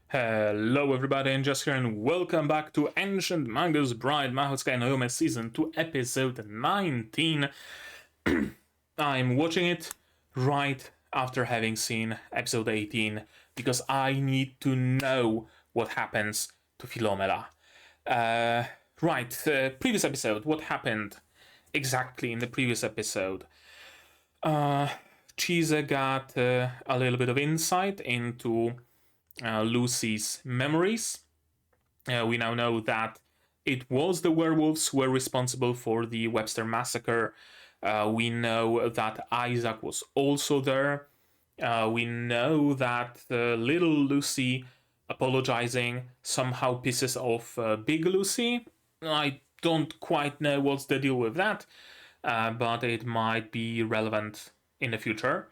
Hello everybody, and just here, and welcome back to Ancient Magus Bride, Mahoutsukai and Yome Season 2, Episode 19. I'm watching it right after having seen Episode 18, because I need to know what happens to Philomela. Previous episode, what happened exactly in the previous episode? Chise got a little bit of insight into Lucy's memories. We now know that it was the werewolves who were responsible for the Webster massacre. We know that Isaac was also there. We know that little Lucy apologizing somehow pisses off big Lucy. I don't quite know what's the deal with that, but it might be relevant in the future.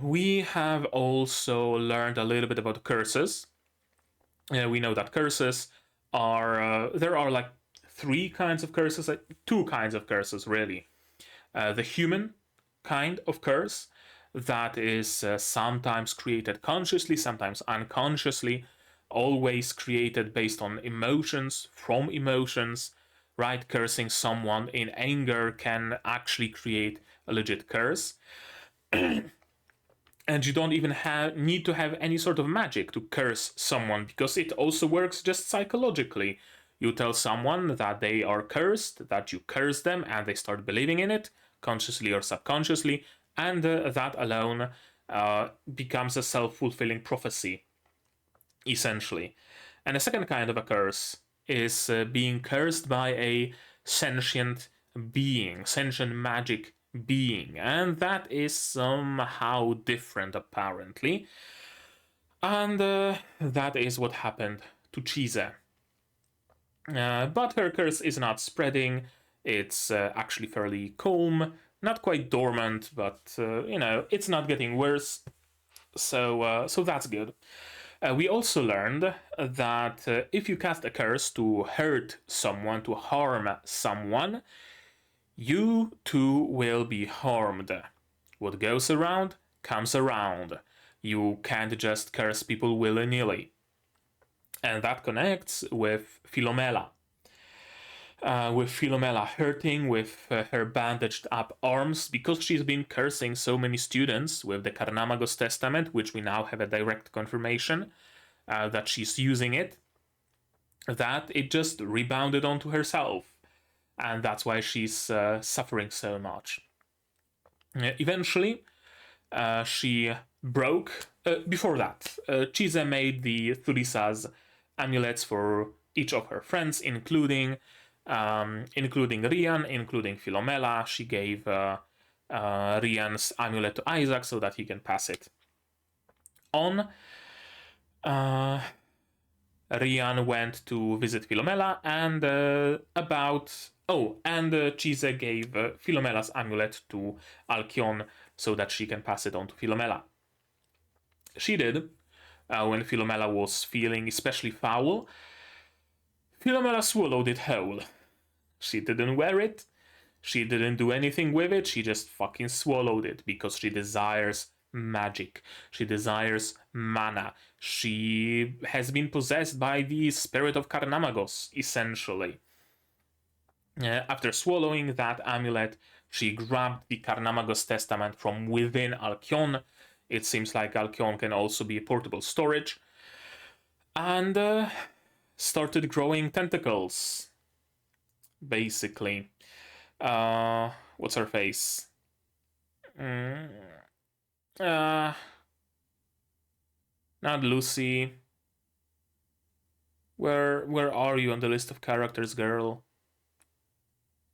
We have also learned a little bit about curses. We know that curses are there are like three kinds of curses, two kinds of curses really. The human kind of curse that is sometimes created consciously, sometimes unconsciously, always created based on emotions, from emotions, right? Cursing someone in anger can actually create a legit curse. And you don't even need to have any sort of magic to curse someone, because it also works just psychologically. You tell someone that they are cursed, that you curse them, and they start believing in it, consciously or subconsciously, and that alone becomes a self-fulfilling prophecy, essentially. And the second kind of a curse is being cursed by a sentient being, sentient magic being, and that is somehow different apparently. And that is what happened to Chise. But her curse is not spreading, it's actually fairly calm, not quite dormant, but it's not getting worse, so that's good. We also learned that if you cast a curse to hurt someone, to harm someone, you too will be harmed. What goes around comes around. You can't just curse people willy-nilly. And that connects with Philomela. With Philomela hurting with her bandaged up arms, because she's been cursing so many students with the Cartaphilus testament, which we now have a direct confirmation that she's using it, that it just rebounded onto herself. And that's why she's suffering so much. Eventually, she broke. Before that, Chise made the Thurisaz amulets for each of her friends, including Rian, including Philomela. She gave Rian's amulet to Isaac so that he can pass it on. Rian went to visit Philomela, and Chise gave Philomela's amulet to Alcyon so that she can pass it on to Philomela. She did. When Philomela was feeling especially foul, Philomela swallowed it whole. She didn't wear it, she didn't do anything with it, she just fucking swallowed it, because she desires magic. She desires mana. She has been possessed by the spirit of Cartaphilus, essentially. After swallowing that amulet, she grabbed the Cartaphilus testament from within Alcyon. It seems like Alcyon can also be a portable storage. And started growing tentacles. Basically. What's her face? Not Lucy. Where are you on the list of characters, girl?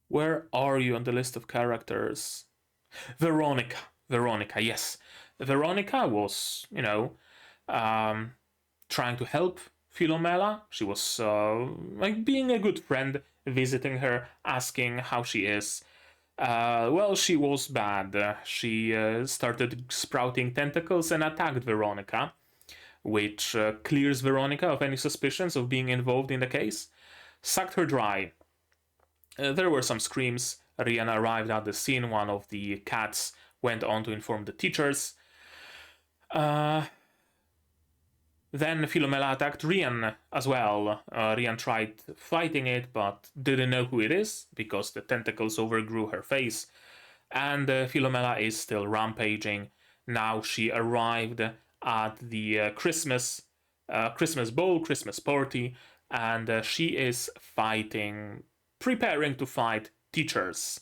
Where are you on the list of characters? Veronica, yes. Veronica was, trying to help Philomela. She was being a good friend, visiting her, asking how she is. Well, she was bad. She started sprouting tentacles and attacked Veronica, which clears Veronica of any suspicions of being involved in the case. Sucked her dry. There were some screams. Rian arrived at the scene. One of the cats went on to inform the teachers. Then Philomela attacked Rian as well. Rian tried fighting it, but didn't know who it is, because the tentacles overgrew her face. And Philomela is still rampaging. Now she arrived at the Christmas ball, Christmas party, and she is fighting, preparing to fight teachers.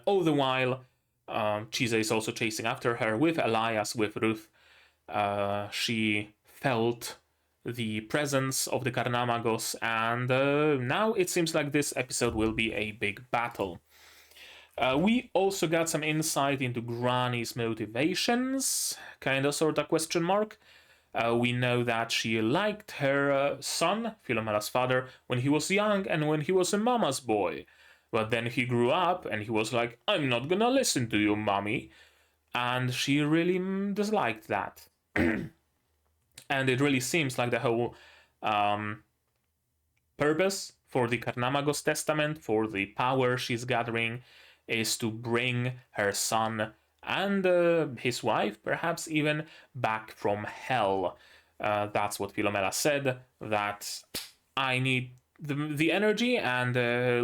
All the while, Chise is also chasing after her with Elias, with Ruth. She felt the presence of the Carnamagos, and now it seems like this episode will be a big battle. We also got some insight into Granny's motivations, kinda sorta question mark. We know that she liked her son, Philomela's father, when he was young and when he was a mama's boy. But then he grew up and he was like, I'm not gonna listen to you, mommy. And she really disliked that. And it really seems like the whole purpose for the Carnamagos Testament, for the power she's gathering, is to bring her son and his wife, perhaps even, back from hell. That's what Philomela said, that I need the energy, and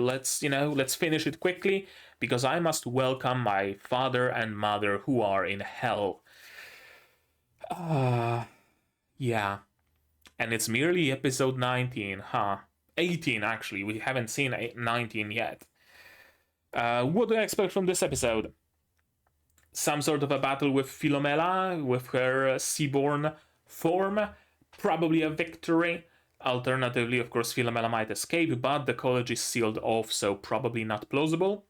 let's finish it quickly, because I must welcome my father and mother who are in hell. Yeah. And it's merely episode 19, huh? 18, actually. We haven't seen 19 yet. What do I expect from this episode? Some sort of a battle with Philomela, with her seaborn form. Probably a victory. Alternatively, of course, Philomela might escape, but the college is sealed off, so probably not plausible.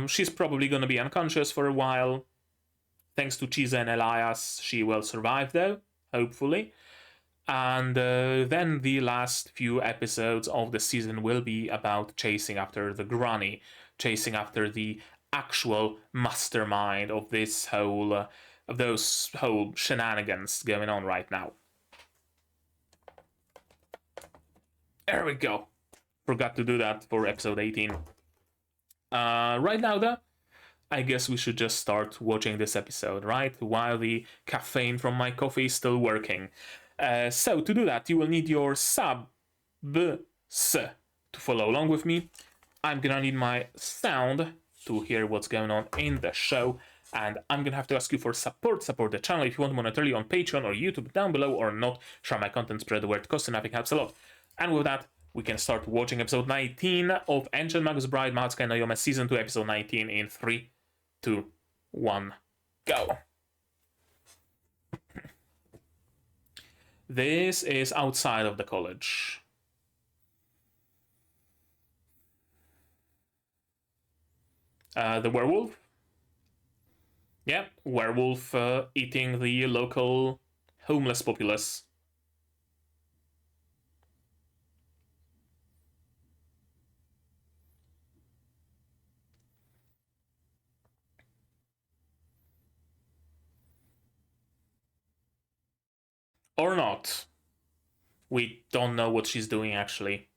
She's probably gonna be unconscious for a while. Thanks to Chise and Elias, she will survive though, hopefully. And then the last few episodes of the season will be about chasing after the granny, chasing after the actual mastermind of this whole, of those whole shenanigans going on right now. There we go. Forgot to do that for episode 18. Right now though, I guess we should just start watching this episode, right? While the caffeine from my coffee is still working. So to do that, you will need your subs to follow along with me. I'm gonna need my sound to hear what's going on in the show. And I'm gonna have to ask you for support the channel if you want monetarily on Patreon or YouTube down below, or not. Share my content, spread the word, cost nothing, helps a lot. And with that, we can start watching episode 19 of Ancient Magus Bride, Mahoutsukai no Yome, season 2, episode 19 in 3, 2, 1, go. This is outside of the college. The werewolf? Yeah, werewolf eating the local homeless populace. Or not. We don't know what she's doing, actually.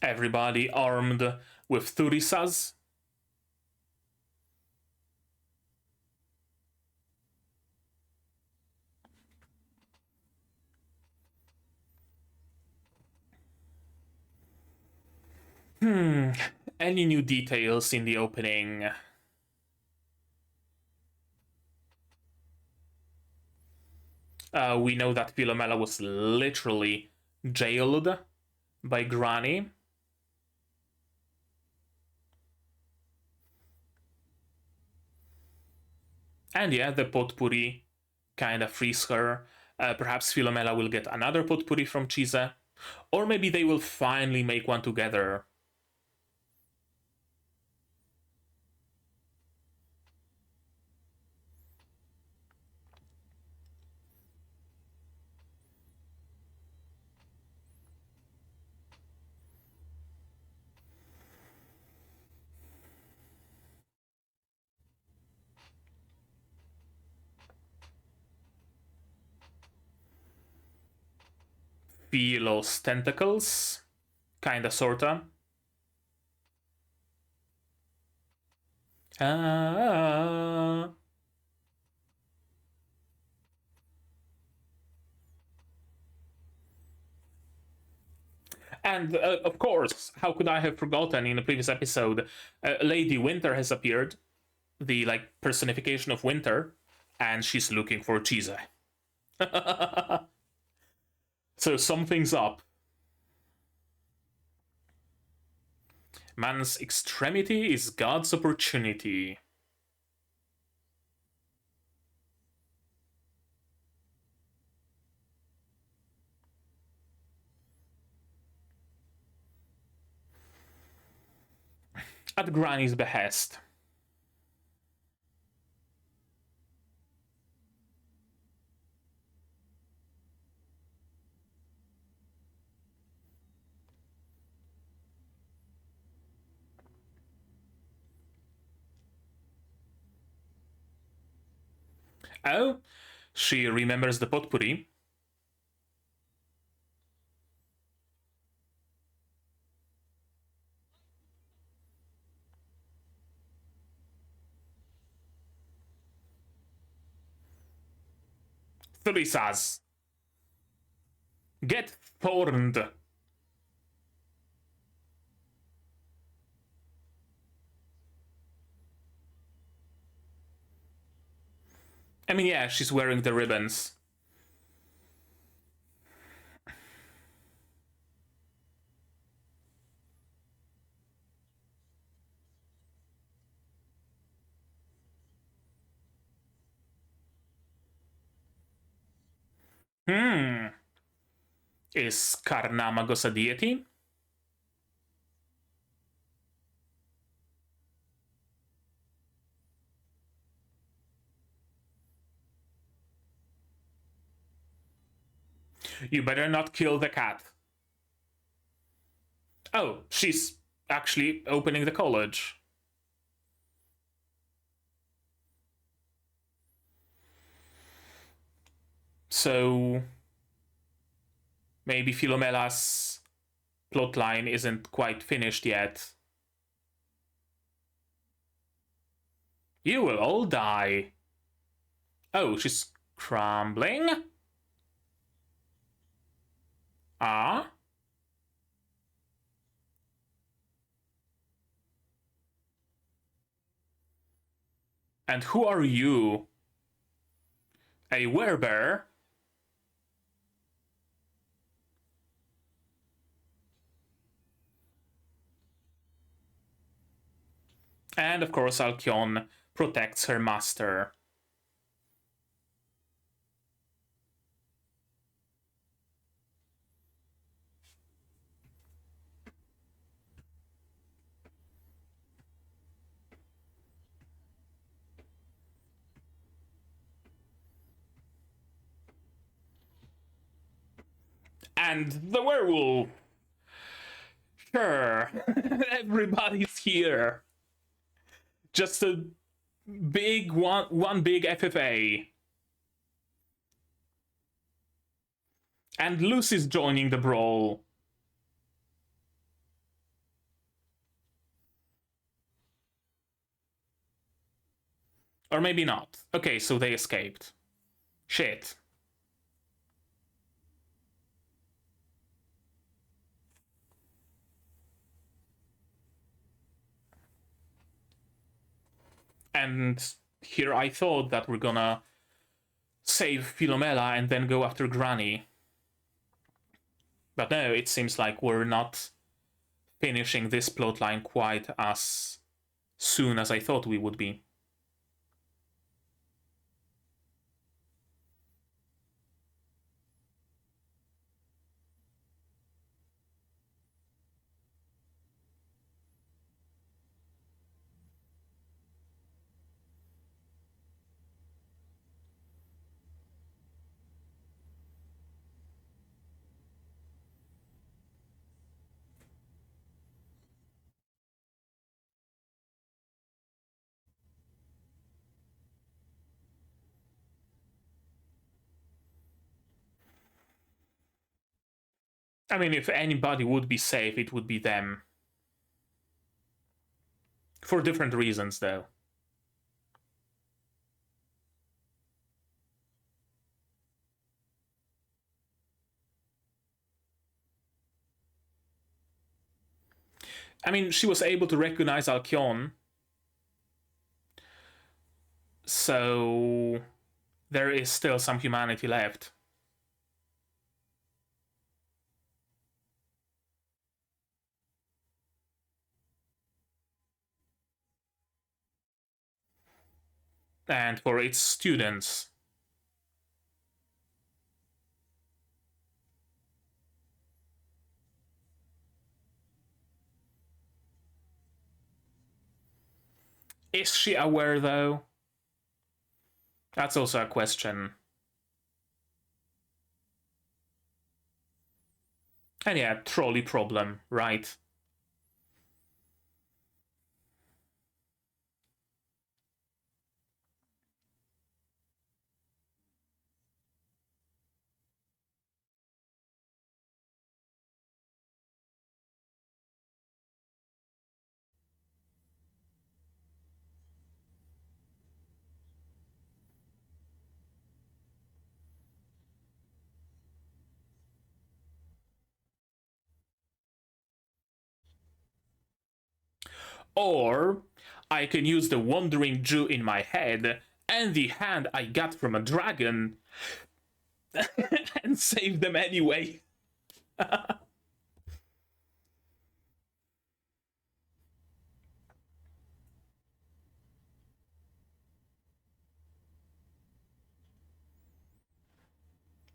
Everybody armed with turisas. Any new details in the opening? We know that Philomela was literally jailed by Granny. And yeah, the potpourri kind of frees her. Perhaps Philomela will get another potpourri from Chise. Or maybe they will finally make one together. Philo's tentacles. Kinda, sorta. Ah. And of course, how could I have forgotten in the previous episode? Lady Winter has appeared, the personification of winter, and she's looking for Chise. So something's up. Man's extremity is God's opportunity. At Granny's behest. Oh, she remembers the potpourri. Therisas. Get thorned. I mean, yeah, she's wearing the ribbons. Is Carna Magos a deity? You better not kill the cat. Oh, she's actually opening the college. So maybe Philomela's plotline isn't quite finished yet. You will all die. Oh, she's crumbling? Ah? And who are you? A werebear? And of course, Alcyon protects her master. And the werewolf. Sure, everybody's here. Just a big one big FFA. And Lucy's joining the brawl. Or maybe not. Okay, so they escaped. Shit. And here I thought that we're gonna save Philomela and then go after Granny. But no, it seems like we're not finishing this plotline quite as soon as I thought we would be. I mean, if anybody would be safe, it would be them. For different reasons, though. I mean, she was able to recognize Alcyon. So there is still some humanity left. And for its students. Is she aware, though? That's also a question. And yeah, trolley problem, right? Or I can use the Wandering Jew in my head and the hand I got from a dragon and save them anyway.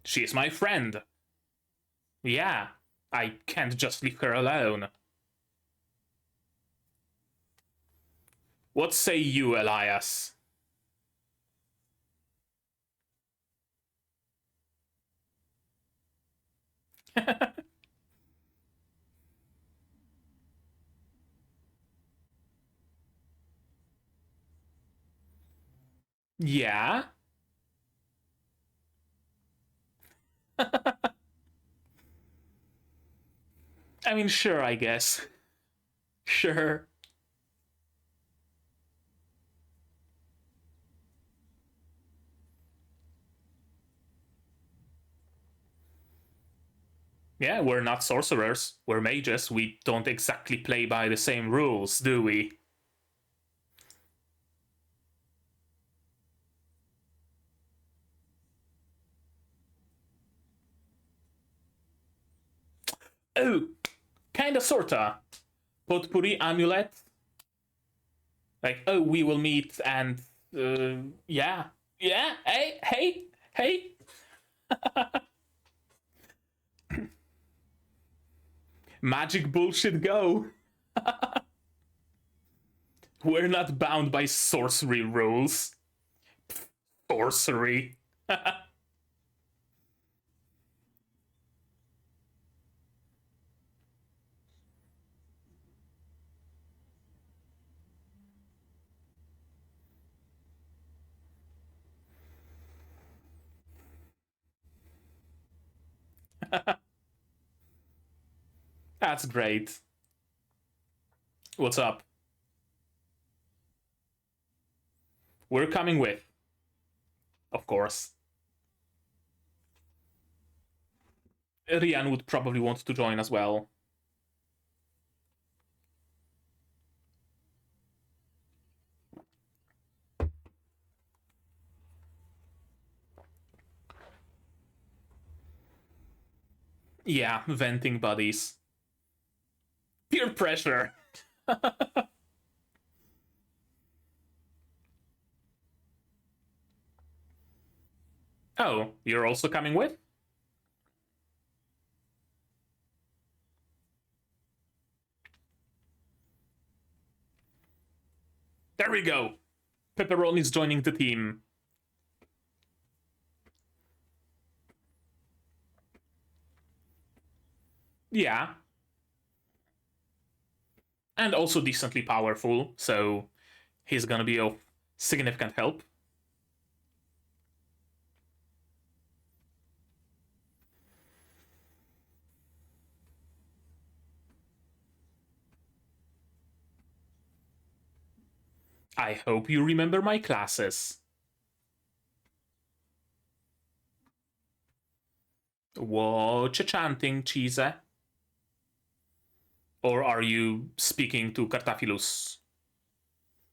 She's my friend. Yeah, I can't just leave her alone. What say you, Elias? Yeah? I mean, sure, I guess. Sure. Yeah, we're not sorcerers. We're mages. We don't exactly play by the same rules, do we? Oh, kinda sorta. Potpourri amulet. Like, oh, we will meet and yeah. Yeah, hey. Magic bullshit go. We're not bound by sorcery rules. Sorcery. That's great. What's up? We're coming with. Of course. Rian would probably want to join as well. Yeah, venting buddies. Peer pressure. Oh, you're also coming with? There we go. Pepperoni's joining the team. Yeah. And also decently powerful, so he's gonna be of significant help. I hope you remember my classes. What you chanting, Chise? Or are you speaking to Cartaphilus?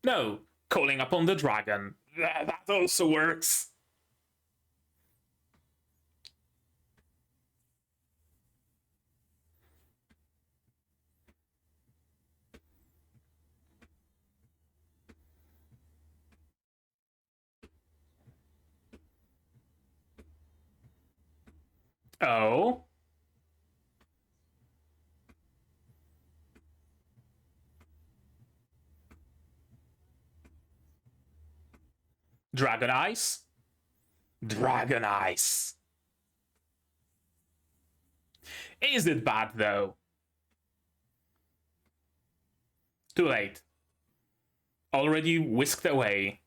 No, calling upon the dragon. That also works. Oh? Dragon Eyes? Dragon Eyes. Is it bad, though? Too late. Already whisked away.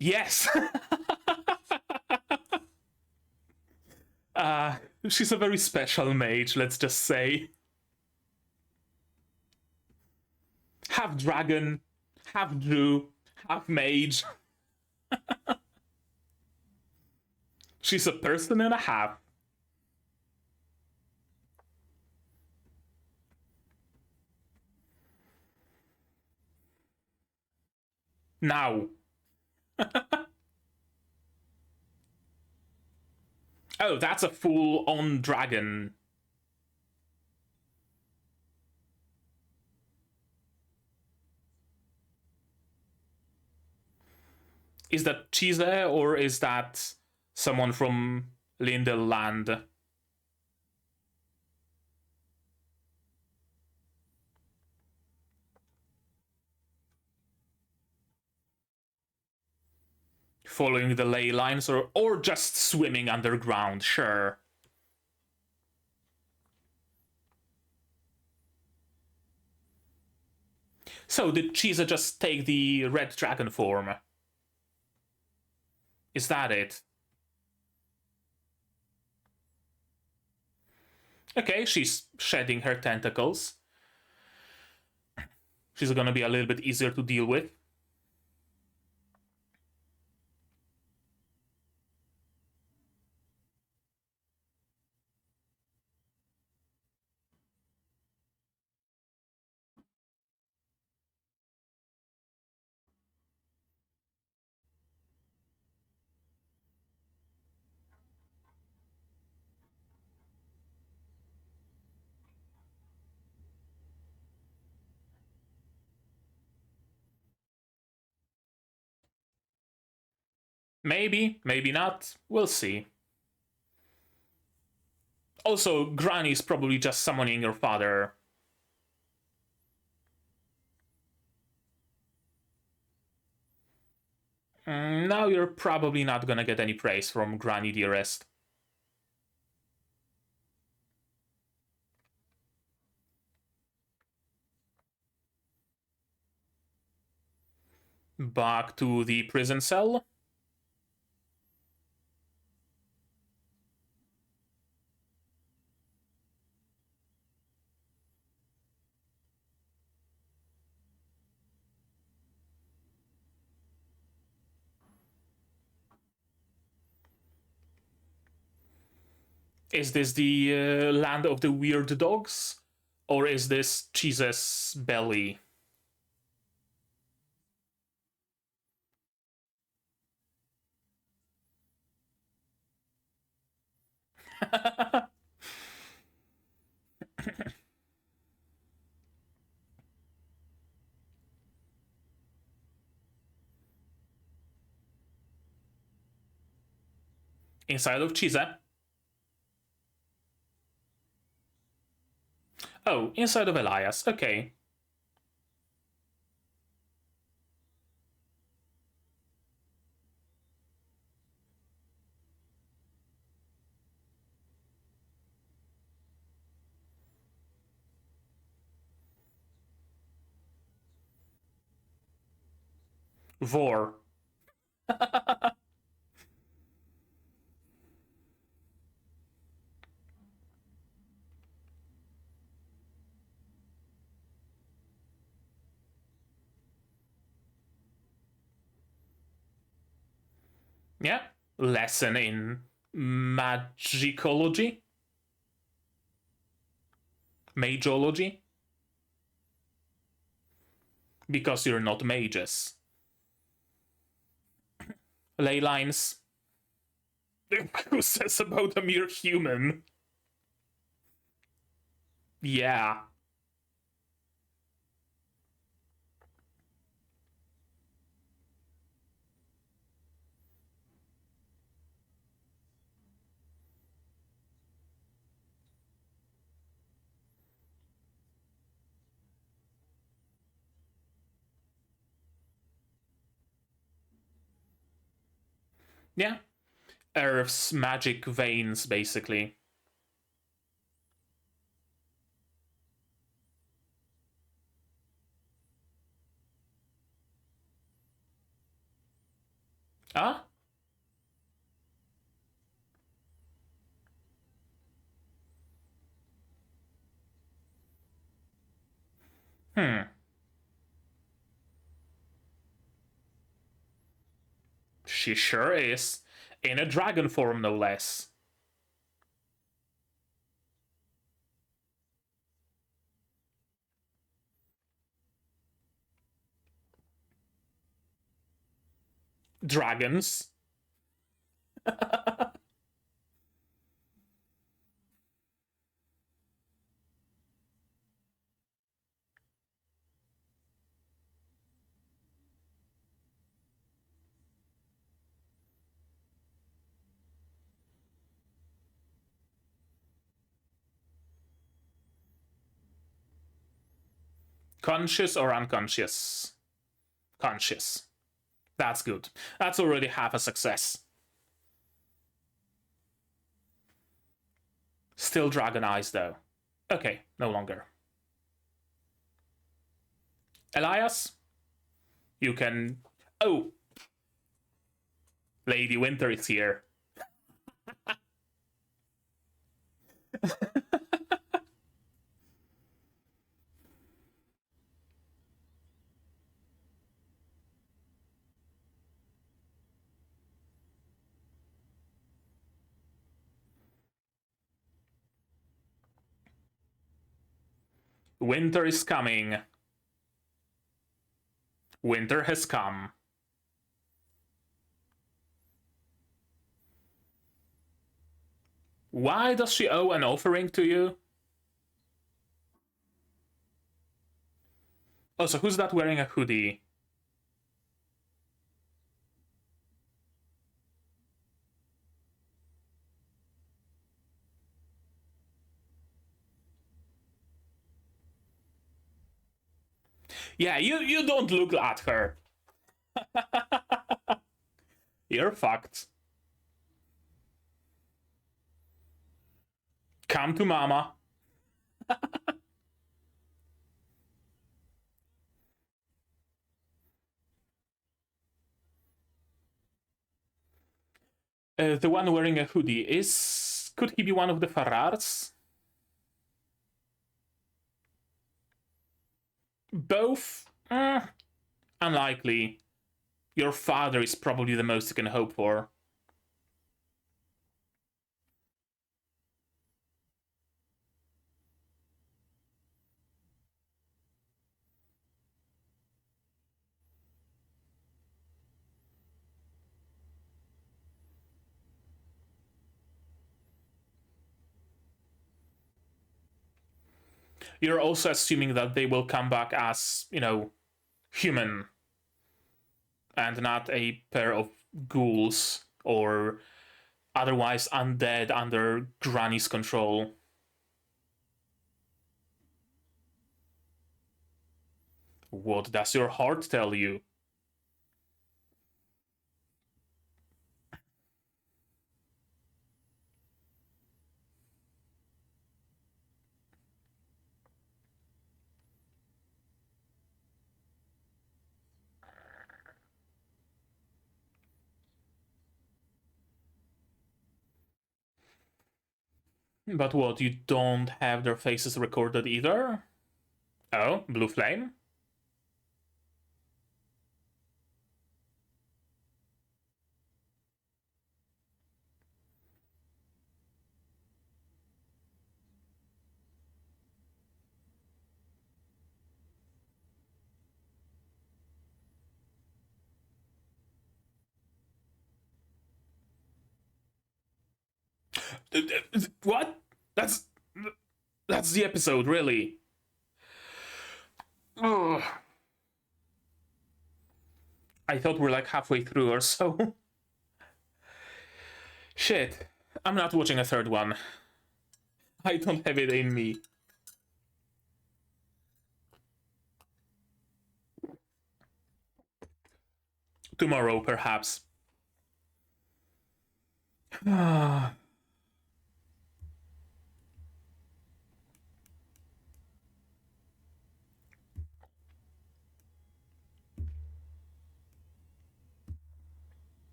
Yes! She's a very special mage, let's just say. Half dragon, half Drew, half mage. She's a person and a half. Now. Oh, that's a full-on dragon. Is that Chise or is that someone from Lindelland? Following the ley lines or just swimming underground, sure. So did Chise just take the red dragon form? Is that it? Okay, she's shedding her tentacles. She's gonna be a little bit easier to deal with. Maybe, maybe not. We'll see. Also, Granny's probably just summoning your father. Now you're probably not gonna get any praise from Granny Dearest. Back to the prison cell. Is this the land of the weird dogs? Or is this Chise's belly? Inside of Chise. Oh, inside of Elias. Okay. Vor. Yeah. Lesson in magicology. Mageology? Because you're not mages. Ley lines. Who says about a mere human? Yeah. Yeah. Earth's magic veins, basically. Ah? She sure is. In a dragon form, no less. Dragons. Conscious or unconscious? Conscious. That's good. That's already half a success. Still dragon eyes, though. Okay, no longer. Elias? You can... Oh! Lady Winter is here. Winter is coming. Winter has come. Why does she owe an offering to you? Oh, so who's that wearing a hoodie? Yeah, you don't look at her. You're fucked. Come to mama. The one wearing a hoodie is... Could he be one of the Farars? Both? Unlikely. Your father is probably the most you can hope for. You're also assuming that they will come back as, you know, human. And not a pair of ghouls or otherwise undead under Granny's control. What does your heart tell you? But what, you don't have their faces recorded either? Oh, Blue Flame? What? That's the episode, really. Ugh. I thought we're like halfway through or so. Shit. I'm not watching a third one. I don't have it in me. Tomorrow, perhaps.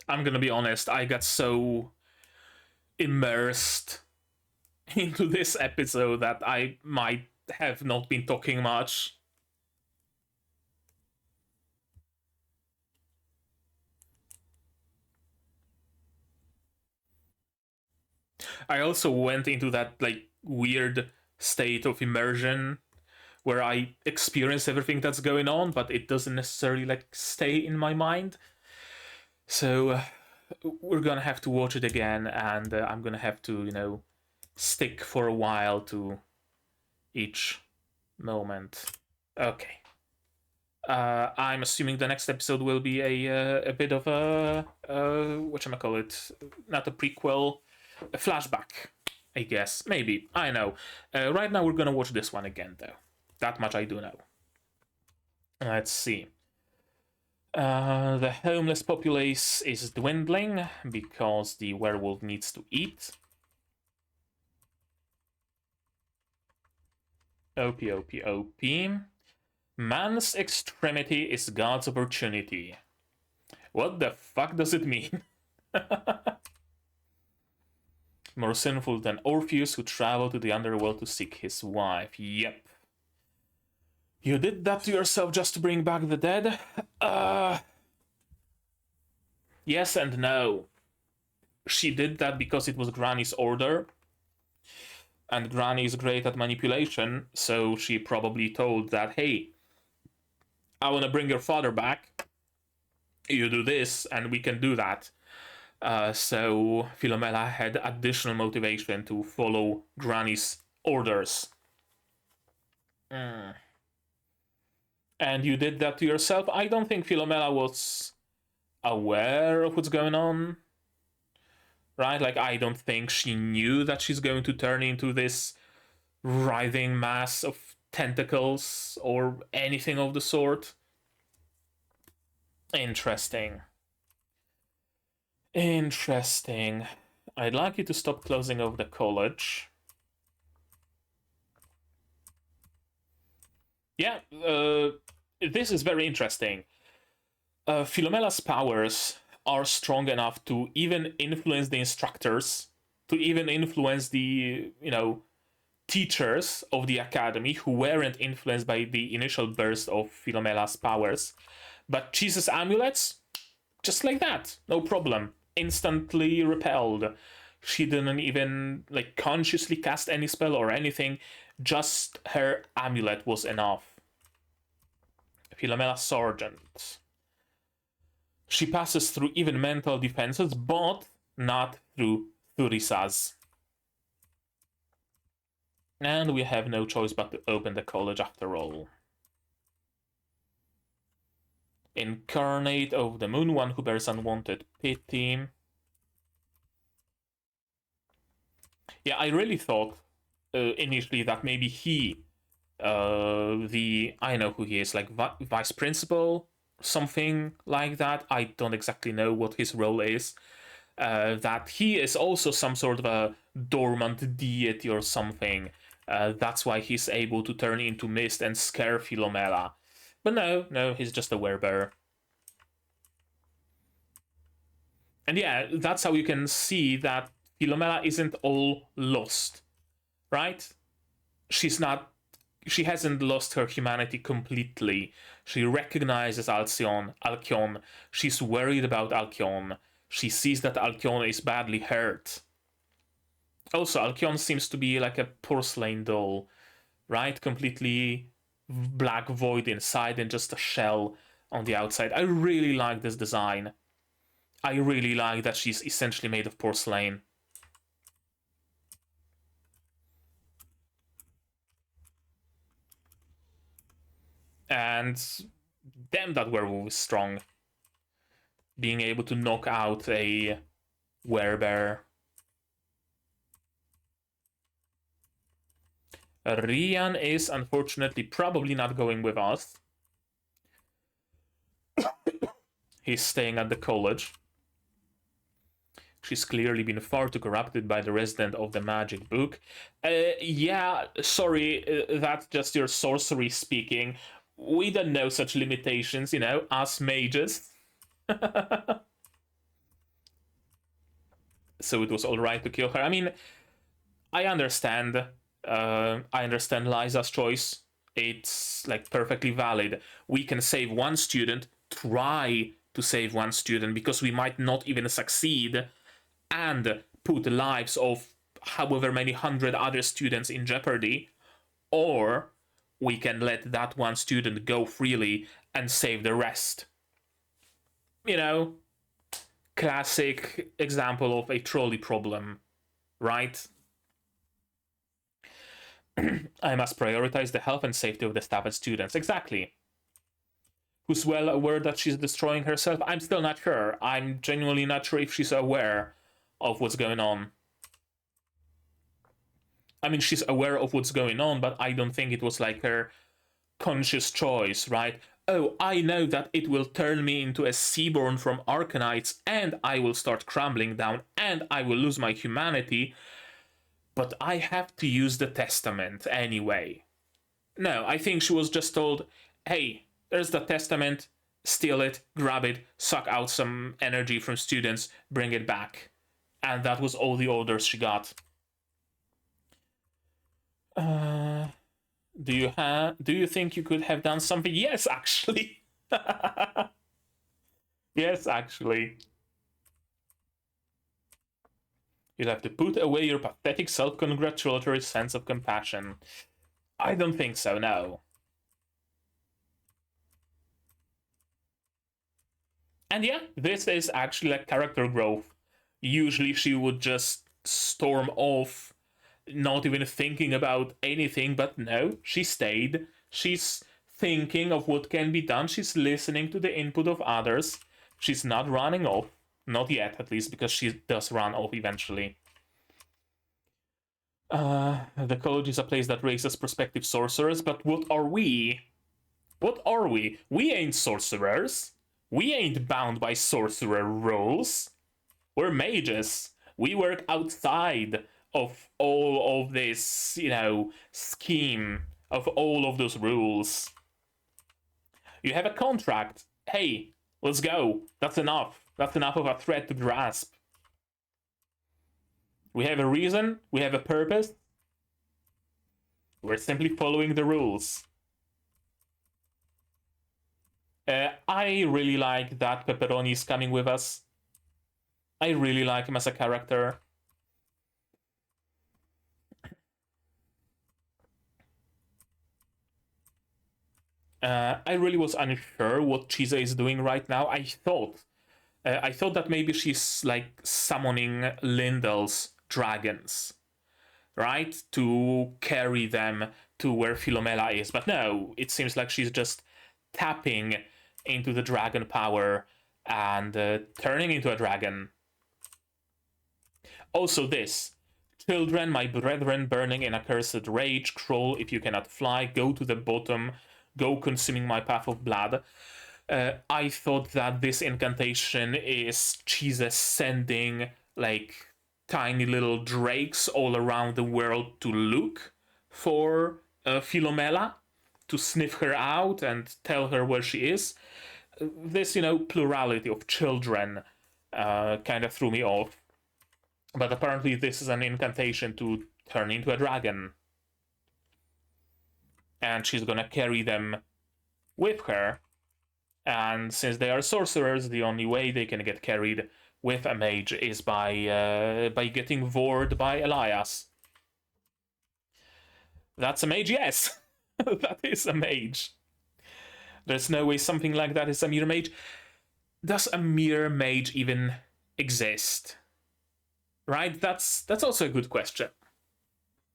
I'm gonna be honest, I got so immersed into this episode that I might have not been talking much. I also went into that like weird state of immersion where I experience everything that's going on, but it doesn't necessarily like stay in my mind. So we're gonna have to watch it again, and I'm gonna have to, stick for a while to each moment. Okay. I'm assuming the next episode will be a bit of a whatchamacallit, not a prequel, a flashback, I guess. Maybe. I know. Right now we're gonna watch this one again, though. That much I do know. Let's see. The homeless populace is dwindling because the werewolf needs to eat. OP. Man's extremity is God's opportunity. What the fuck does it mean? More sinful than Orpheus, who traveled to the underworld to seek his wife. Yep. You did that to yourself just to bring back the dead? Yes and no. She did that because it was Granny's order. And Granny is great at manipulation, so she probably told that, hey, I want to bring your father back. You do this, and we can do that. So Philomela had additional motivation to follow Granny's orders. And you did that to yourself? I don't think Philomela was aware of what's going on. Right? Like, I don't think she knew that she's going to turn into this writhing mass of tentacles or anything of the sort. Interesting. I'd like you to stop closing over the college. Yeah, this is very interesting. Philomela's powers are strong enough to even influence the instructors, to even influence the, teachers of the academy who weren't influenced by the initial burst of Philomela's powers. But Chise's amulets, just like that, no problem. Instantly repelled. She didn't even consciously cast any spell or anything. Just her amulet was enough. Philomela Sargent. She passes through even mental defenses, but not through Thurisaz. And we have no choice but to open the college after all. Incarnate of the moon, one who bears unwanted pity. Yeah, I really thought initially that maybe he, I know who he is, vice principal, something like that. I don't exactly know what his role is. That he is also some sort of a dormant deity or something. That's why he's able to turn into mist and scare Philomela. But no, he's just a werebear. And yeah, that's how you can see that Philomela isn't all lost, right? She hasn't lost her humanity completely. She recognizes Alcyon. She's worried about Alcyon. She sees that Alcyon is badly hurt. Also, Alcyon seems to be like a porcelain doll, right? Completely black void inside and just a shell on the outside. I really like this design. I really like that she's essentially made of porcelain. And damn, that werewolf is strong. Being able to knock out a werebear. Rian is unfortunately probably not going with us. He's staying at the college. She's clearly been far too corrupted by the resident of the magic book. Yeah, sorry, that's just your sorcery speaking. We don't know such limitations, you know, us mages. So it was alright to kill her. I mean, I understand. I understand Liza's choice. It's like perfectly valid. We can save one student, try to save one student, because we might not even succeed and put the lives of however many hundred other students in jeopardy, or we can let that one student go freely and save the rest. You know, classic example of a trolley problem, right? I must prioritize the health and safety of the staff and students. Exactly. Who's well aware that she's destroying herself? I'm still not sure. I'm genuinely not sure if she's aware of what's going on. I mean, she's aware of what's going on, but I don't think it was like her conscious choice, right? Oh, I know that it will turn me into a seaborn from Arcanites, and I will start crumbling down, and I will lose my humanity, but I have to use the testament anyway. No, I think she was just told, hey, there's the testament, steal it, grab it, suck out some energy from students, bring it back. And that was all the orders she got. Do you think you could have done something? Yes, actually. Yes, actually. You'll have to put away your pathetic self-congratulatory sense of compassion. I don't think so, no. And yeah, this is actually like character growth. Usually she would just storm off, not even thinking about anything, but no, she stayed. She's thinking of what can be done. She's listening to the input of others. She's not running off. Not yet, at least, because she does run off eventually. The college is a place that raises prospective sorcerers, but what are we? What are we? We ain't sorcerers. We ain't bound by sorcerer rules. We're mages. We work outside of all of this, you know, scheme, of all of those rules. You have a contract. Hey, let's go. That's enough. That's enough of a threat to grasp. We have a reason. We have a purpose. We're simply following the rules. I really like that Pepperoni is coming with us. I really like him as a character. I really was unsure what Chise is doing right now. I thought that maybe she's like summoning Lindel's dragons, right? To carry them to where Philomela is. But no, it seems like she's just tapping into the dragon power and turning into a dragon. Also this. Children, my brethren, burning in accursed rage, crawl if you cannot fly, go to the bottom, go consuming my path of blood. I thought that this incantation is Chise sending like tiny little drakes all around the world to look for Philomela, to sniff her out and tell her where she is. This, you know, plurality of children kind of threw me off. But apparently this is an incantation to turn into a dragon. And she's gonna carry them with her. And since they are sorcerers, the only way they can get carried with a mage is by getting vored by Elias. That's a mage, yes! That is a mage. There's no way something like that is a mirror mage. Does a mirror mage even exist? Right? That's also a good question.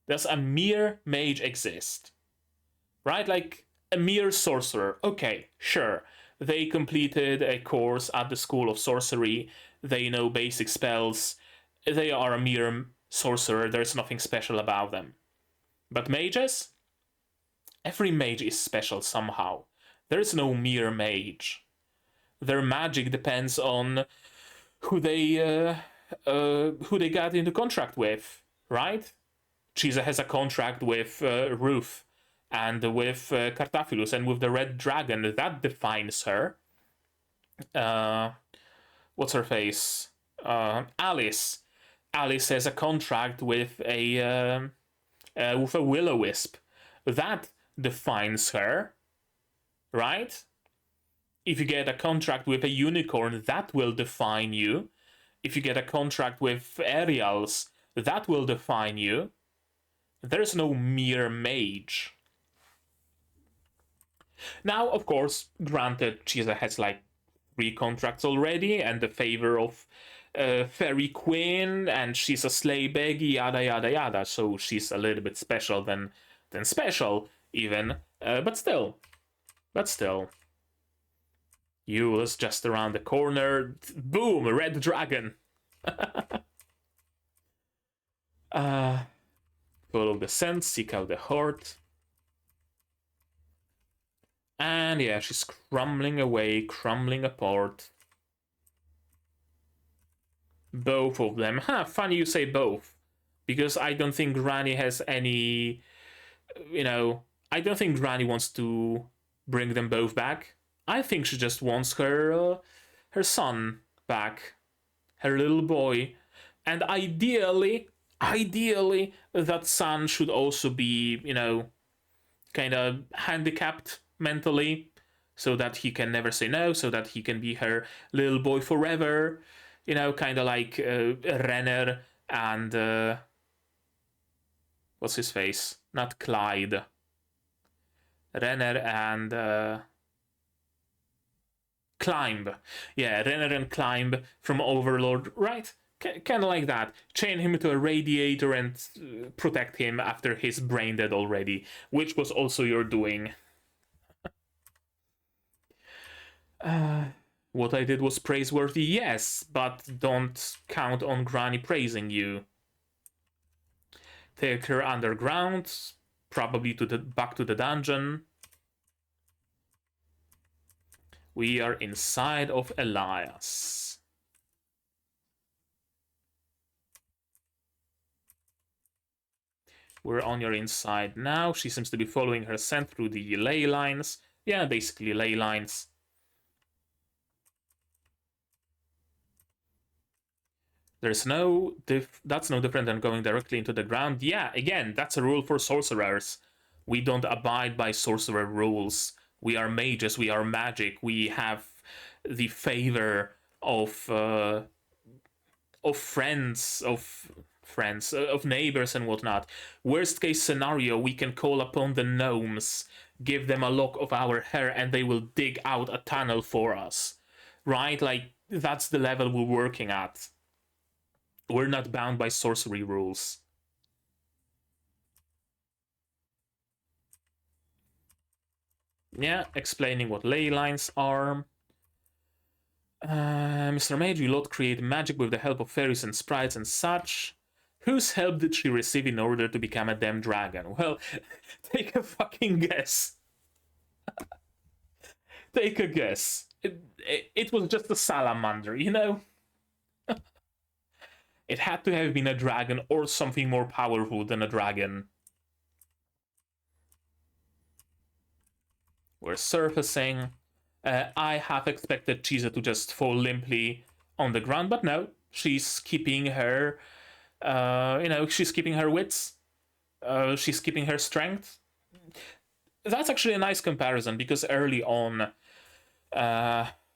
Does a mirror mage exist? Right? Like a mere sorcerer. Okay, sure. They completed a course at the School of Sorcery. They know basic spells. They are a mere sorcerer. There's nothing special about them. But mages? Every mage is special somehow. There is no mere mage. Their magic depends on who they got into contract with, right? Chise has a contract with Ruth and with Cartaphilus and with the Red Dragon. That defines her. What's her face? Alice. Alice has a contract with a will-o-wisp. That defines her, right? If you get a contract with a unicorn, that will define you. If you get a contract with Aerials, that will define you. There's no mere mage. Now, of course, granted, Chise has like 3 contracts already, and the favor of Fairy Queen, and she's a Sleighbag, yada yada yada. So she's a little bit special than special, even. But still. Yule's just around the corner. Boom! Red Dragon. Follow the scent, seek out the heart. And yeah, she's crumbling away, crumbling apart. Both of them. Funny you say both. Because I don't think Granny has any... I don't think Granny wants to bring them both back. I think she just wants her son back. Her little boy. And ideally, that son should also be, kind of handicapped mentally, so that he can never say no, so that he can be her little boy forever. Kind of like Renner and... what's his face? Not Clyde. Renner and... Climb. Yeah, Renner and Climb from Overlord, right? Kind of like that. Chain him to a radiator and protect him after he's brain dead already, which was also your doing. What I did was praiseworthy, yes, but don't count on Granny praising you. Take her underground, probably back to the dungeon. We are inside of Elias. We're on your inside now. She seems to be following her scent through the ley lines. Yeah, basically ley lines. There's that's no different than going directly into the ground. Yeah, again, that's a rule for sorcerers. We don't abide by sorcerer rules. We are mages, we are magic, we have the favor of friends, of neighbors and whatnot. Worst case scenario, we can call upon the gnomes, give them a lock of our hair, and they will dig out a tunnel for us. Right? Like, that's the level we're working at. We're not bound by sorcery rules. Yeah, explaining what ley lines are. Mr. Mage, you lot create magic with the help of fairies and sprites and such. Whose help did she receive in order to become a damn dragon? Well, take a fucking guess. Take a guess. It was just a salamander, It had to have been a dragon or something more powerful than a dragon. We're surfacing. I have expected Chise to just fall limply on the ground, but no. She's keeping her, she's keeping her wits. She's keeping her strength. That's actually a nice comparison, because early on,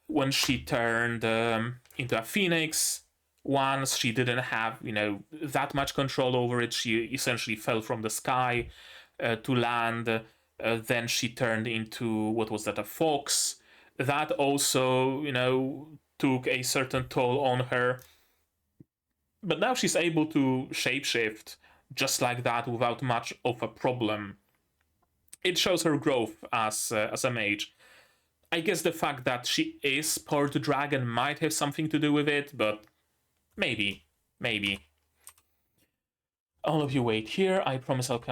when she turned into a phoenix, once she didn't have, that much control over it. She essentially fell from the sky to land. Then she turned into, what was that, a fox. That also, took a certain toll on her. But now she's able to shapeshift just like that without much of a problem. It shows her growth as a mage. I guess the fact that she is part dragon might have something to do with it, but maybe. All of you wait here. I promise I'll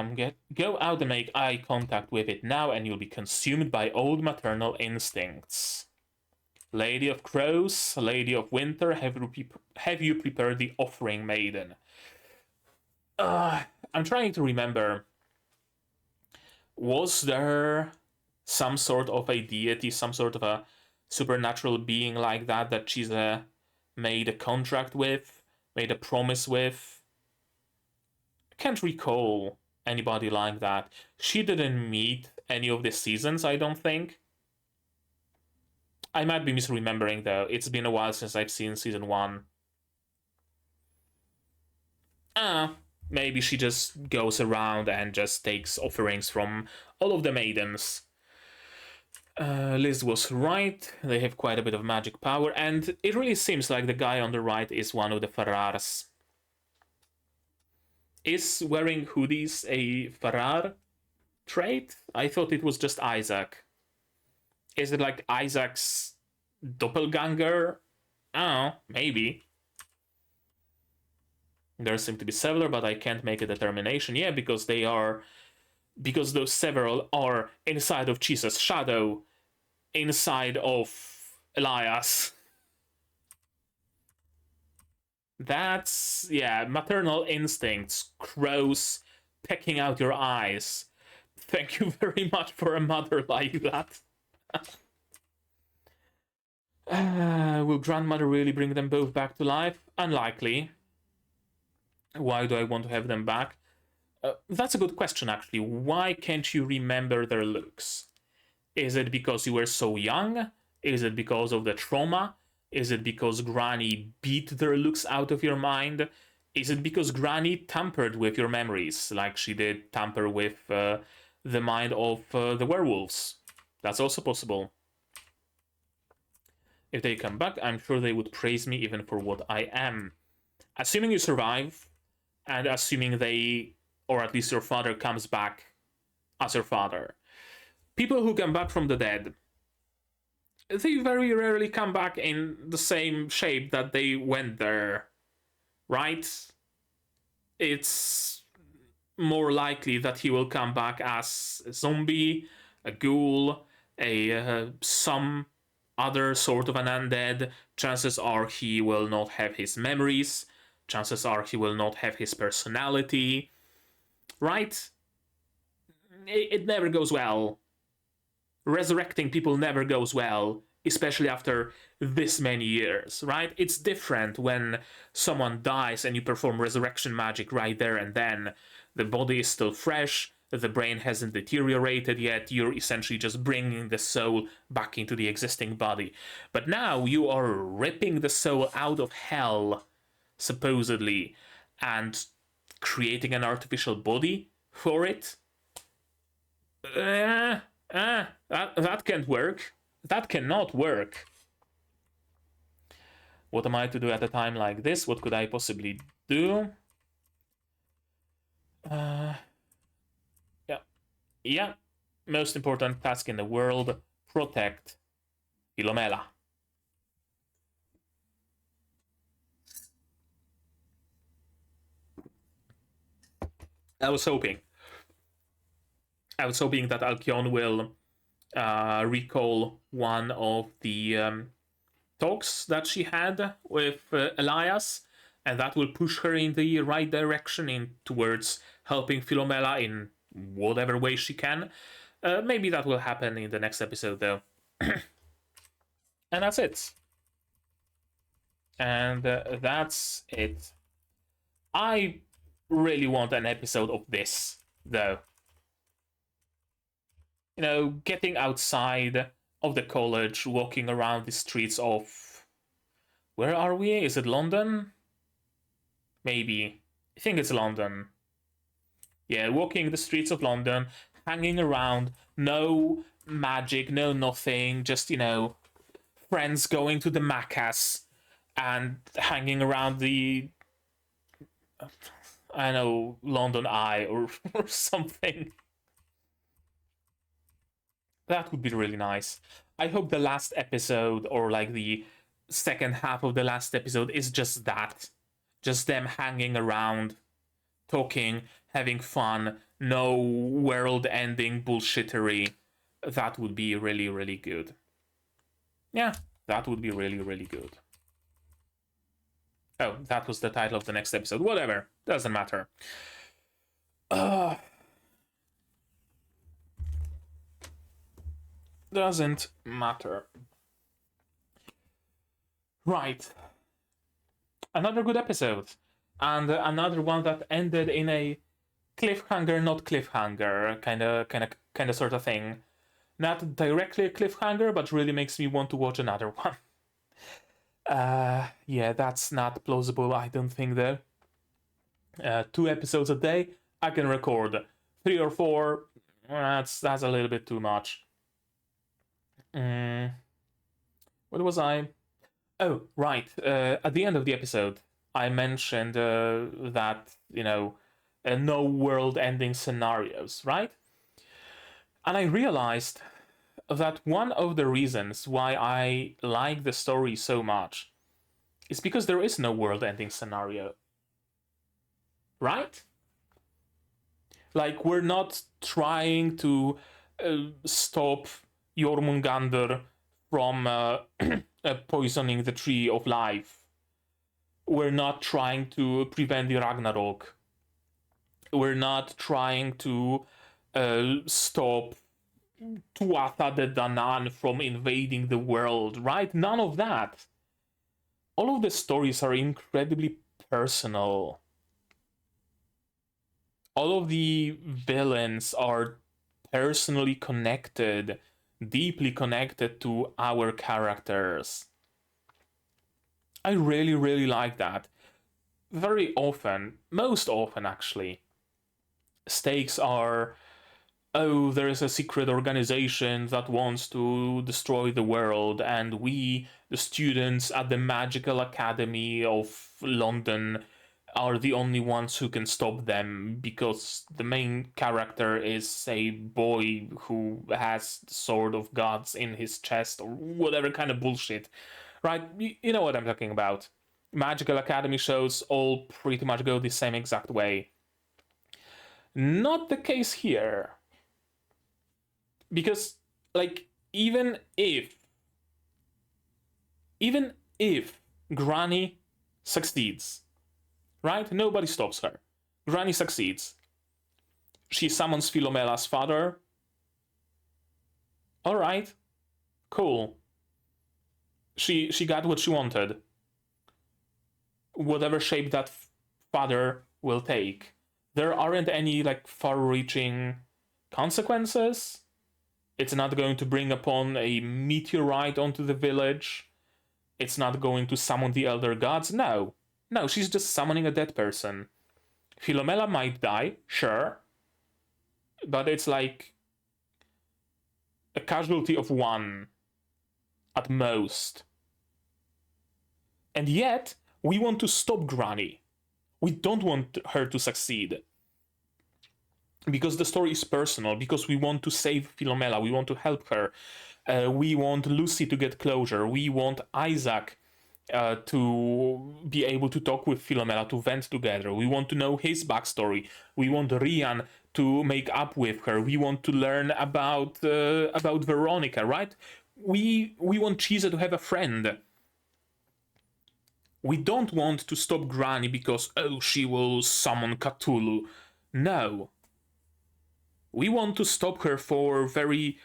go out and make eye contact with it now, and you'll be consumed by old maternal instincts. Lady of Crows, Lady of Winter, have you prepared the offering, maiden? I'm trying to remember. Was there some sort of a deity, some sort of a supernatural being like that Chise made a contract with, made a promise with? I can't recall anybody like that. She didn't meet any of the seasons, I don't think. I might be misremembering though. It's been a while since I've seen season 1. Maybe she just goes around and just takes offerings from all of the maidens. Liz was right. They have quite a bit of magic power, and it really seems like the guy on the right is one of the Farars. Is wearing hoodies a Farar trait? I thought it was just Isaac. Is it like Isaac's doppelganger? Oh, maybe. There seem to be several, but I can't make a determination. Yeah, because those several are inside of Chise's shadow, inside of Elias. That's, yeah, maternal instincts, crows pecking out your eyes. Thank you very much for a mother like that. Will grandmother really bring them both back to life? Unlikely. Why do I want to have them back? That's a good question, actually. Why can't you remember their looks? Is it because you were so young? Is it because of the trauma? Is it because Granny beat their looks out of your mind? Is it because Granny tampered with your memories, like she did tamper with the mind of the werewolves? That's also possible. If they come back, I'm sure they would praise me even for what I am. Assuming you survive, and assuming they, or at least your father, comes back as your father. People who come back from the dead, they very rarely come back in the same shape that they went there, right? It's more likely that he will come back as a zombie, a ghoul, some other sort of an undead. Chances are he will not have his memories. Chances are he will not have his personality, right? It never goes well. Resurrecting people never goes well, especially after this many years, right? It's different when someone dies and you perform resurrection magic right there and then. The body is still fresh, the brain hasn't deteriorated yet, you're essentially just bringing the soul back into the existing body. But now you are ripping the soul out of hell, supposedly, and creating an artificial body for it? That can't work. That cannot work. What am I to do at a time like this? What could I possibly do? Yeah. Most important task in the world: protect Philomela. I was hoping that Alcyon will recall one of the talks that she had with Elias, and that will push her in the right direction towards helping Philomela in whatever way she can. Maybe that will happen in the next episode, though. And that's it. And that's it. I really want an episode of this, though. You know, getting outside of the college, walking around the streets of... Where are we? Is it London? Maybe. I think it's London. Yeah, walking the streets of London, hanging around, no magic, no nothing, just, friends going to the Macas and hanging around the, I know, London Eye or something. That would be really nice. I hope the last episode, or like the second half of the last episode, is just that. Just them hanging around, talking, having fun, no world-ending bullshittery. That would be really, really good. Yeah, that would be really, really good. Oh, that was the title of the next episode. Whatever, doesn't matter. Doesn't matter. Right. Another good episode. And another one that ended in a cliffhanger, not cliffhanger, kind of sort of thing. Not directly a cliffhanger, but really makes me want to watch another one. Yeah, that's not plausible, I don't think, though. 2 episodes a day, I can record. 3 or 4, that's a little bit too much. What was I? Oh, right. At the end of the episode, I mentioned that, no world-ending scenarios, right? And I realized that one of the reasons why I like the story so much is because there is no world-ending scenario. Right? Like, we're not trying to stop Jormungandr from poisoning the Tree of Life. We're not trying to prevent the Ragnarok. We're not trying to stop Tuatha the Danann from invading the world, right? None of that. All of the stories are incredibly personal. All of the villains are personally connected, deeply connected to our characters. I really, really like that. Very often, most often actually, stakes are, oh, there is a secret organization that wants to destroy the world, and we, the students at the Magical Academy of London, are the only ones who can stop them, because the main character is a boy who has the Sword of Gods in his chest, or whatever kind of bullshit. Right? You know what I'm talking about. Magical Academy shows all pretty much go the same exact way. Not the case here. Because, like, even if Granny succeeds, right? Nobody stops her. Granny succeeds. She summons Philomela's father. Alright. Cool. She got what she wanted. Whatever shape that father will take. There aren't any, like, far-reaching consequences. It's not going to bring upon a meteorite onto the village. It's not going to summon the Elder Gods. No, she's just summoning a dead person. Philomela might die, sure. But it's like a casualty of 1 at most. And yet, we want to stop Granny. We don't want her to succeed. Because the story is personal, because we want to save Philomela, we want to help her. We want Lucy to get closure. We want Isaac to be able to talk with Philomela, to vent together. We want to know his backstory. We want Rian to make up with her. We want to learn about Veronica, right? We want Chise to have a friend. We don't want to stop Granny because, oh, she will summon Cthulhu. No. We want to stop her for very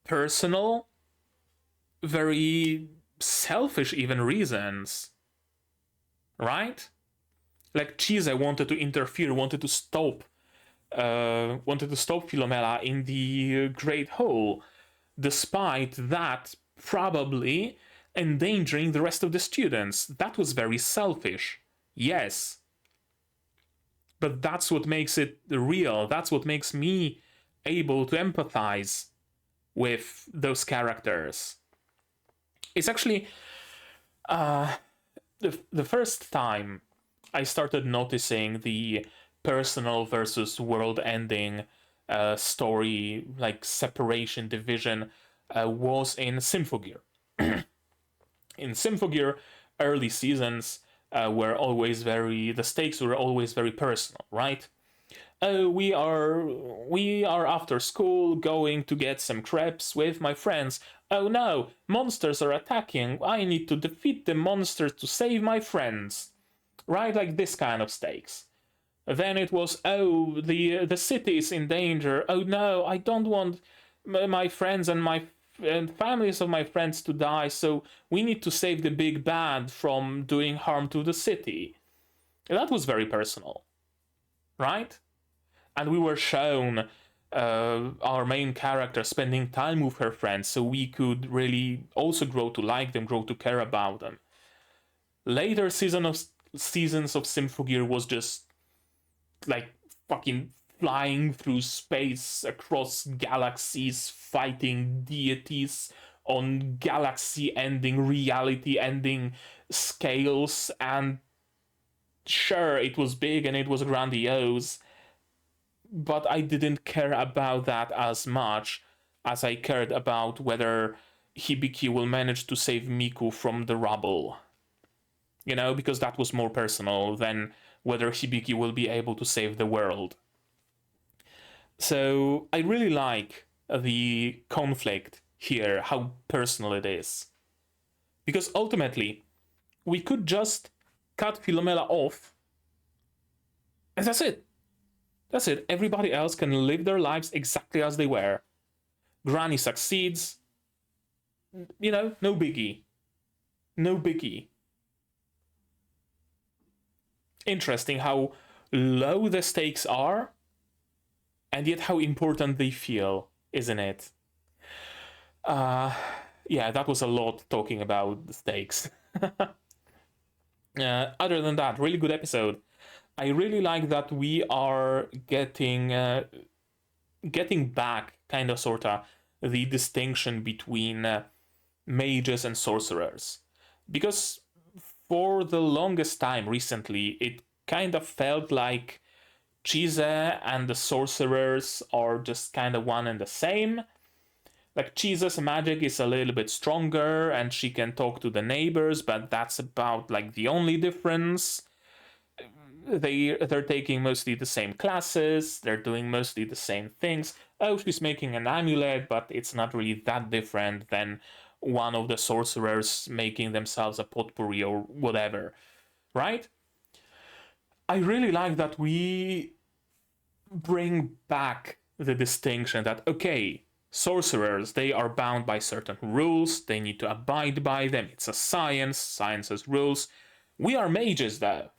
personal, very selfish even reasons. Right? Like Chise wanted to interfere, wanted to stop Philomela in the Great Hole, despite that probably endangering the rest of the students. That was very selfish. Yes. But that's what makes it real. That's what makes me able to empathize with those characters. It's actually the first time I started noticing the personal versus world-ending story, like separation, division, was in Symphogear. In Symphogear, early seasons the stakes were always very personal, right? We are after school going to get some crepes with my friends. Oh no, monsters are attacking. I need to defeat the monsters to save my friends. Right, like this kind of stakes. Then it was, oh, the city is in danger. Oh no, I don't want my friends and families of my friends to die, so we need to save the big bad from doing harm to the city. That was very personal, right? And we were shown our main character spending time with her friends, so we could really also grow to like them, grow to care about them. Later seasons of Symphogear was just like fucking flying through space across galaxies, fighting deities on galaxy-ending, reality-ending scales, and sure, it was big and it was grandiose, but I didn't care about that as much as I cared about whether Hibiki will manage to save Miku from the rubble. You know, because that was more personal than whether Hibiki will be able to save the world. So I really like the conflict here, how personal it is. Because ultimately, we could just cut Philomela off, and that's it. That's it. Everybody else can live their lives exactly as they were. Granny succeeds. You know, no biggie. No biggie. Interesting how low the stakes are, and yet how important they feel, isn't it? Yeah, that was a lot talking about the stakes. Other than that, really good episode. I really like that we are getting back, kind of, sorta, the distinction between mages and sorcerers. Because for the longest time recently, it kind of felt like Chise and the sorcerers are just kind of one and the same. Like, Chise's magic is a little bit stronger and she can talk to the neighbors, but that's about like the only difference. They're taking mostly the same classes, they're doing mostly the same things. Oh, she's making an amulet, but it's not really that different than one of the sorcerers making themselves a potpourri or whatever, right? I really like that we bring back the distinction that, okay, sorcerers, they are bound by certain rules, they need to abide by them, it's a science, science has rules. We are mages, though.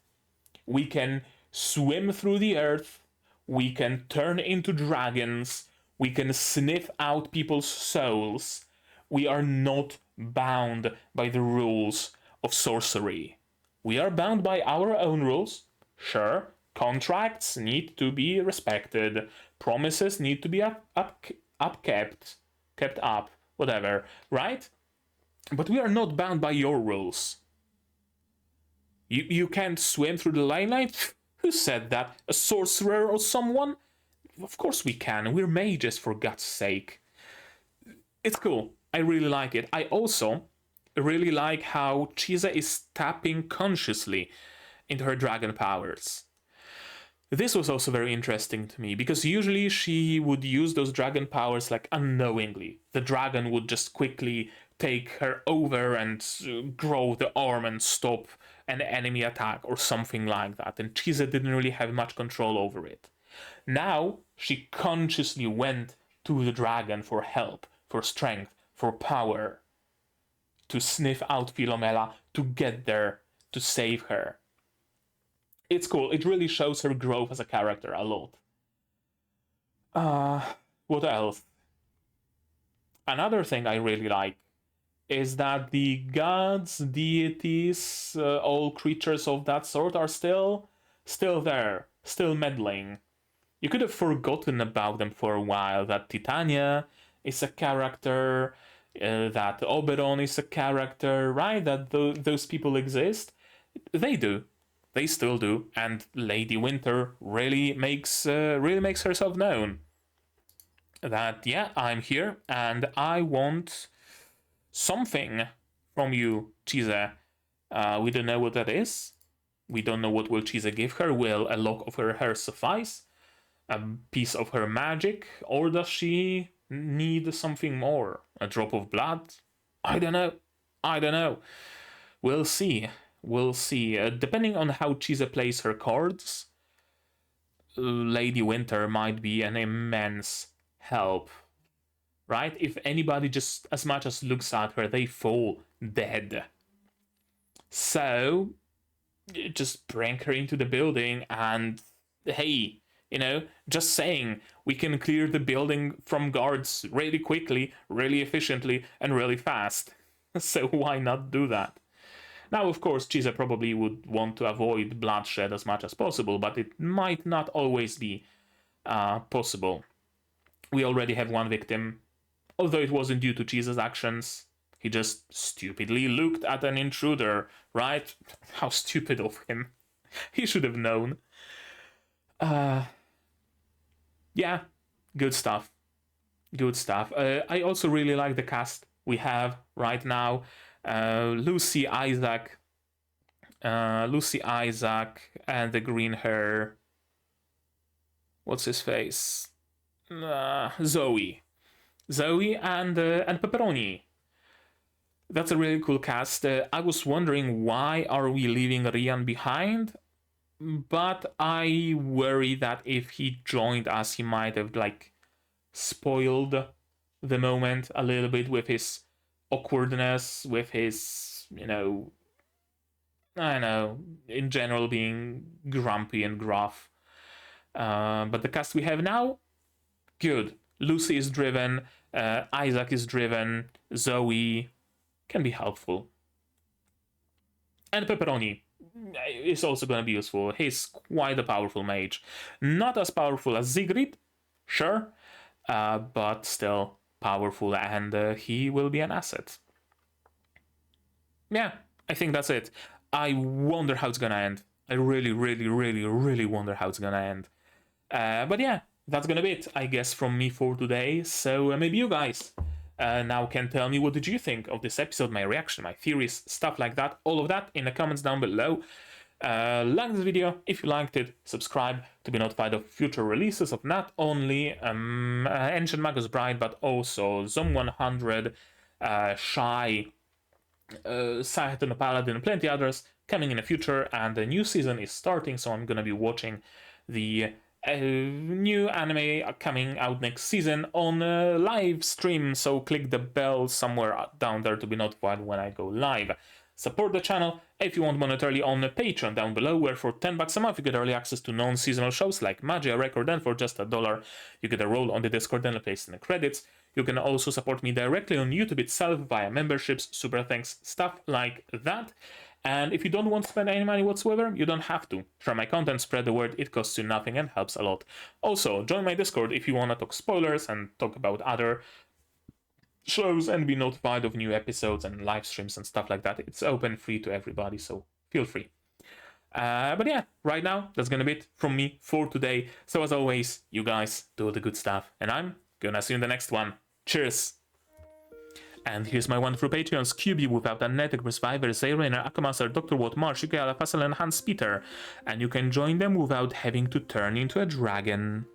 We can swim through the earth, we can turn into dragons, we can sniff out people's souls. We are not bound by the rules of sorcery. We are bound by our own rules. Sure, contracts need to be respected, promises need to be kept up, whatever, right? But we are not bound by your rules. You can't swim through the limelight? Who said that? A sorcerer or someone? Of course we can. We're mages, for God's sake. It's cool. I really like it. I also really like how Chise is tapping consciously into her dragon powers. This was also very interesting to me, because usually she would use those dragon powers like unknowingly. The dragon would just quickly take her over and grow the arm and stop an enemy attack or something like that, and Chise didn't really have much control over it. Now she consciously went to the dragon for help, for strength, for power, to sniff out Philomela, to get there, to save her. It's cool. It really shows her growth as a character a lot. What else? Another thing I really like is that the gods, deities, all creatures of that sort are still there, still meddling. You could have forgotten about them for a while, that Titania is a character, that Oberon is a character, right? That those people exist. They do. They still do. And Lady Winter really makes herself known. That, yeah, I'm here and I want something from you, Chise. We don't know what that is. We don't know what will Chise give her. Will a lock of her hair suffice? A piece of her magic? Or does she need something more? A drop of blood? I don't know. I don't know. We'll see. We'll see. Depending on how Chise plays her cards, Lady Winter might be an immense help. Right? If anybody just as much as looks at her, they fall dead. So, just bring her into the building and, hey, you know, just saying, we can clear the building from guards really quickly, really efficiently, and really fast. So why not do that? Now, of course, Chise probably would want to avoid bloodshed as much as possible, but it might not always be possible. We already have one victim, although it wasn't due to Chise's actions. He just stupidly looked at an intruder, right? How stupid of him. He should have known. Yeah, good stuff. Good stuff. I also really like the cast we have right now. Lucy, Isaac, and the green hair. What's his face? Zoe and Pepperoni. That's a really cool cast. I was wondering, why are we leaving Rian behind? But I worry that if he joined us, he might have like spoiled the moment a little bit with his awkwardness, with his, you know, I don't know, in general being grumpy and gruff. But the cast we have now, good. Lucy is driven, Isaac is driven, Zoe can be helpful. And Pepperoni is also going to be useful. He's quite a powerful mage. Not as powerful as Sigrid, sure, but still powerful, and he will be an asset. Yeah, I think that's it. I wonder how it's going to end. I really, really, really, really wonder how it's going to end. But yeah, that's going to be it, I guess, from me for today. So maybe you guys now can tell me, what did you think of this episode, my reaction, my theories, stuff like that, all of that in the comments down below. Like this video if you liked it, subscribe to be notified of future releases of not only Ancient Magus Bride, but also Zone 100, Shy, Scythe Paladin, plenty others coming in the future, and the new season is starting, so I'm gonna be watching the new anime coming out next season on live stream, so click the bell somewhere down there to be notified when I go live. Support the channel if you want monetarily on Patreon down below, where for $10 a month you get early access to non-seasonal shows like Magia Record, and for just $1 you get a role on the Discord and a place in the credits. You can also support me directly on YouTube itself via memberships, super thanks, stuff like that. And if you don't want to spend any money whatsoever, you don't have to. Share my content, spread the word, it costs you nothing and helps a lot. Also, join my Discord if you want to talk spoilers and talk about other shows and be notified of new episodes and live streams and stuff like that. It's open, free to everybody, so feel free. But yeah, right now, that's gonna be it from me for today. So as always, you guys do the good stuff, and I'm gonna see you in the next one. Cheers! And here's my wonderful Patreons: QB without a Netic, Survivor, Zayrainer, Akamaster, Dr. Watt, Marsh, Yukala, Fassel, and Hans Peter. And you can join them without having to turn into a dragon.